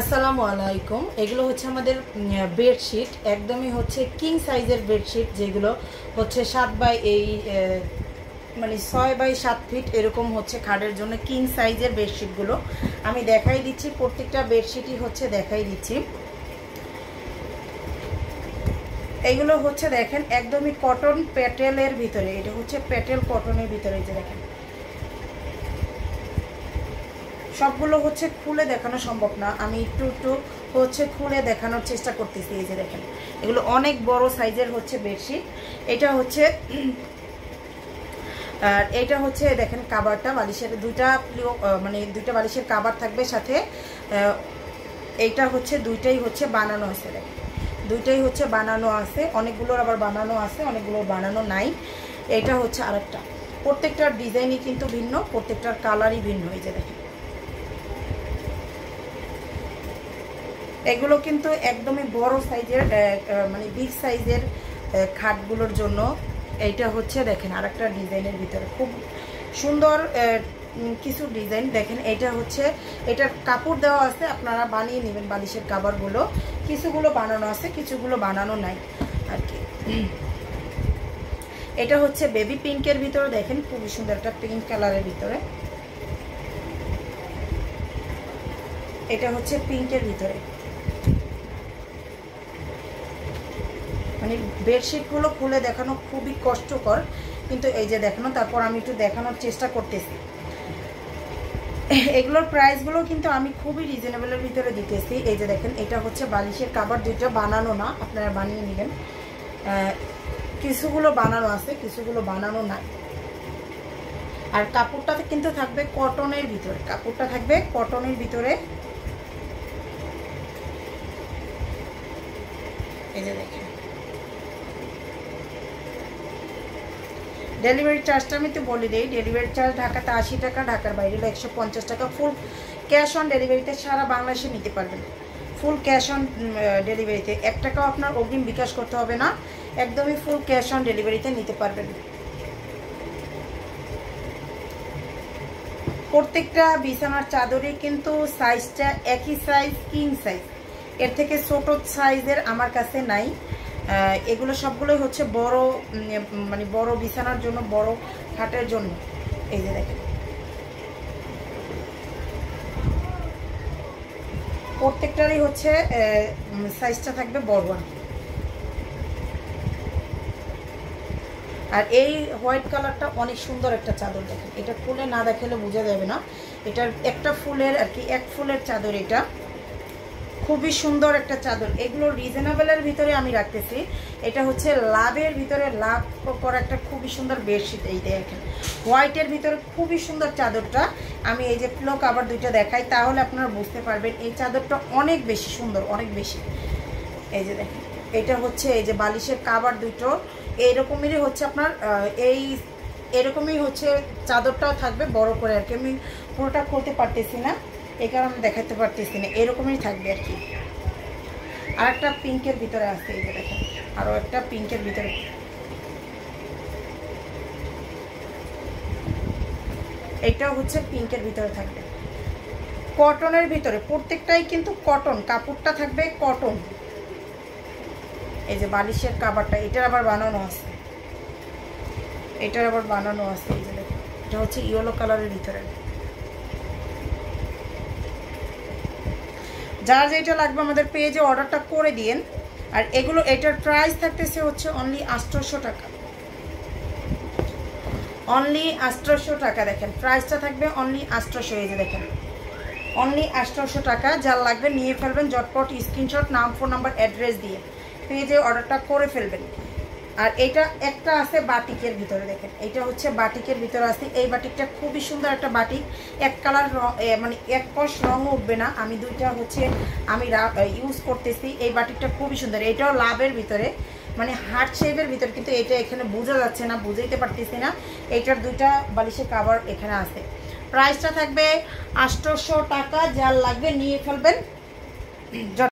আসসালামু আলাইকুম। এগুলো হচ্ছে আমাদের বেডশিট, একদমই হচ্ছে কিং সাইজের বেডশিট, যেগুলো হচ্ছে 6 বাই 7 ফিট এরকম হচ্ছে খাটের জন্য কিং সাইজের বেডশিটগুলো আমি দেখাই দিচ্ছি। প্রত্যেকটা বেডশিটই হচ্ছে দেখাই দিচ্ছি। এগুলো হচ্ছে দেখেন একদমই কটন প্যাটেলের ভিতরে, এটা হচ্ছে প্যাটেল কটনের ভিতরে। যে দেখেন সবগুলো হচ্ছে খুলে দেখানো সম্ভব না, আমি একটু একটু হচ্ছে খুলে দেখানোর চেষ্টা করতেছি। এই যে দেখেন এগুলো অনেক বড় সাইজের হচ্ছে বেডশিট। এটা হচ্ছে আর এটা হচ্ছে দেখেন কাভারটা, বালিশের দুইটা দুইটা বালিশের কাভার থাকবে সাথে। এইটা হচ্ছে দুইটাই হচ্ছে বানানো আছে, দেখেন দুইটাই হচ্ছে বানানো আছে। অনেকগুলোর আবার বানানো আছে, অনেকগুলোর বানানো নাই। এটা হচ্ছে আরেকটা। প্রত্যেকটার ডিজাইনই কিন্তু ভিন্ন, প্রত্যেকটার কালারই ভিন্ন। এই যে দেখেন এগুলো কিন্তু একদমই বড় সাইজের, বিগ সাইজের খাটগুলোর জন্য। এইটা হচ্ছে দেখেন আরেকটা ডিজাইনের ভিতরে খুব সুন্দর কিছু ডিজাইন। দেখেন এটা হচ্ছে, এটার কাপড় দেওয়া আছে, আপনারা বানিয়ে নেবেন বালিশের কাভারগুলো। কিছুগুলো বানানো আছে, কিছুগুলো বানানো নাই আর কি। এটা হচ্ছে বেবি পিঙ্কের ভিতরে, দেখেন খুবই সুন্দর একটা পিঙ্ক কালারের ভিতরে। এটা হচ্ছে পিঙ্কের ভিতরে, বেডশিটগুলো খুলে দেখানো খুবই কষ্টকর, কিন্তু এই যে দেখানো, তারপর আমি একটু দেখানোর চেষ্টা করতেছি। এগুলোর প্রাইসগুলো কিন্তু আমি খুবই রিজনেবলের ভিতরে দিতেছি। এই যে দেখেন এটা হচ্ছে বালিশের কাভার, দুইটা বানানো না, আপনারা বানিয়ে নেবেন। কিছুগুলো বানানো আছে, কিছুগুলো বানানো নাই। আর কাপড়টা কিন্তু থাকবে কটনের ভিতরে, কাপড়টা থাকবে কটনের ভিতরে। এই যে দেখেন ডেলিভারি চার্জটা আমি তো বলে দিই। ডেলিভারি চার্জ ঢাকাতে 80 টাকা, ঢাকার বাইরে 150 টাকা। ফুল ক্যাশ অন ডেলিভারিতে সারা বাংলাদেশে নিতে পারবেন। ফুল ক্যাশ অন ডেলিভারিতে 1 টাকাও আপনার অগ্রিম বিকাশ করতে হবে না, একদমই ফুল ক্যাশ অন ডেলিভারিতে নিতে পারবেন। প্রত্যেকটা বিছানার চাদরই কিন্তু সাইজটা একই সাইজ, কিং সাইজ। এর থেকে ছোট সাইজের আমার কাছে নাই। এগুলো সবগুলোই হচ্ছে বড়, বড় বিছানার জন্য, বড় খাটের জন্য। এই যে দেখেন প্রত্যেকটারই হচ্ছে সাইজটা থাকবে বড়। আর এই হোয়াইট কালারটা অনেক সুন্দর একটা চাদর, দেখেন এটা খুলে না দেখালে বোঝা যাবে না। এটার একটা ফুলের আর কি, এক ফুলের চাদর, এটা খুবই সুন্দর একটা চাদর। এগুলো রিজনেবলের ভিতরে আমি রাখতেছি। এটা হচ্ছে লাভের ভিতরে, লাভ করা একটা খুবই সুন্দর বেডশিট। এই দেখেন হোয়াইটের ভিতরে খুবই সুন্দর চাদরটা। আমি এই যে পিলো কাভার দুইটা দেখাই, তাহলে আপনারা বুঝতে পারবেন এই চাদরটা অনেক বেশি সুন্দর, অনেক বেশি। এই যে দেখেন এটা হচ্ছে এই যে বালিশের কাভার দুটো এইরকমই হচ্ছে আপনার, এরকমই হচ্ছে চাদরটাও থাকবে বড় করে আর কি। আমি পুরোটা খুলতে পারতেছি না, এই কারণে দেখাতে পারতেছি না, এরকমই থাকবে আর কি। আর একটা পিঙ্কের ভিতরে আছে, এই যে দেখেন আরও একটা পিঙ্কের ভিতরে। এইটাও হচ্ছে পিঙ্কের ভিতরে থাকবে, কটনের ভিতরে। প্রত্যেকটাই কিন্তু কটন, কাপড়টা থাকবে কটন। এই যে বালিশের কাভারটা, এটার আবার বানানো আছে, এটার আবার বানানো আছে। এই যে দেখেন এটা হচ্ছে ইয়েলো কালারের ভিতরে। যার যেটা লাগবে আমাদের পেজে অর্ডারটা করে দিন। আর এগুলো, এটার প্রাইস থাকতেছে হচ্ছে অনলি 800 টাকা, অনলি 800 টাকা। দেখেন প্রাইসটা থাকবে অনলি 800। এই যে দেখেন অনলি 800 টাকা। যার লাগবে নিয়ে ফেলবেন, ঝটপট স্ক্রিনশট, নাম, ফোন নাম্বার, অ্যাড্রেস দিয়ে পেজে অর্ডারটা করে ফেলবেন। আর এটা একটা আছে বাটিকের ভিতরে, দেখেন এটা হচ্ছে বাটিকের ভিতরে আছে। এই বাটিকটা খুবই সুন্দর একটা বাটিক, এক কালার এক কষ রঙ উঠবে না। আমি দুইটা হচ্ছে আমি ইউজ করতেছি। এই বাটিকটা খুবই সুন্দর, এটাও লাভের ভিতরে, হার্ট শেপের ভিতরে, কিন্তু এটা এখানে বোঝা যাচ্ছে না, বুঝাইতে পারতেছি না। এইটার দুইটা বালিশের কাভার এখানে আছে। প্রাইসটা থাকবে 800 টাকা। যার লাগবে নিয়ে ফেলবেন।